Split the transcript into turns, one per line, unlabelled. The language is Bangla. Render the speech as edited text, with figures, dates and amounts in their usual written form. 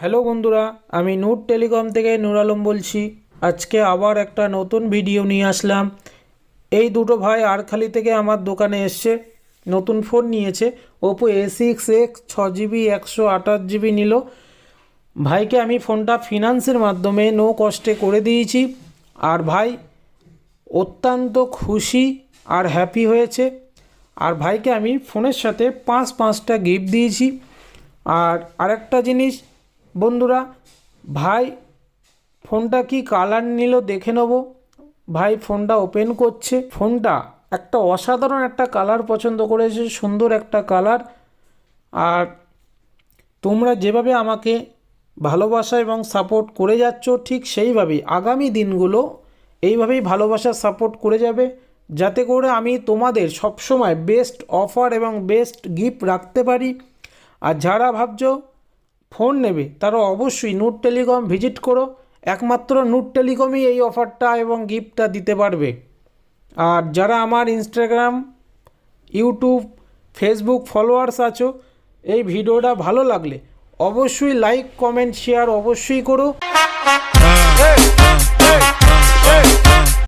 হ্যালো বন্ধুরা, আমি নূর টেলিকম থেকে নূর আলম বলছি। আজকে আবার একটা নতুন ভিডিও নিয়ে আসলাম। এই দুটো ভাই আরখালি থেকে আমার দোকানে এসছে, নতুন ফোন নিয়েছে। ওপো A6X 6GB 128GB নিল। ভাইকে আমি ফোনটা ফিনান্সের মাধ্যমে নো কস্টে করে দিয়েছি, আর ভাই অত্যন্ত খুশি আর হ্যাপি হয়েছে। আর ভাইকে আমি ফোনের সাথে পাঁচটা গিফট দিয়েছি। আর আরেকটা জিনিস বন্ধুরা, ভাই ফোনটা কি কালার নিল দেখে নেব। ভাই ফোনটা ওপেন করছে, ফোনটা একটা অসাধারণ একটা কালার পছন্দ করেছে, সুন্দর একটা কালার। আর তোমরা যেভাবে আমাকে ভালোবাসা এবং সাপোর্ট করে যাচ্ছ, ঠিক সেইভাবেই আগামী দিনগুলো এইভাবেই ভালোবাসা সাপোর্ট করে যাবে, যাতে করে আমি তোমাদের সবসময় বেস্ট অফার এবং বেস্ট গিফট রাখতে পারি। আর যারা ভাবছো ফোন নেবে তারা অবশ্যই নূর টেলিকম ভিজিট করো। একমাত্র নূর টেলিকমই এই অফারটা এবং গিফটটা দিতে পারবে। আর যারা আমার ইনস্টাগ্রাম, ইউটিউব, ফেসবুক ফলোয়ার্স আছো, এই ভিডিওটা ভালো লাগলে অবশ্যই লাইক, কমেন্ট, শেয়ার অবশ্যই করো।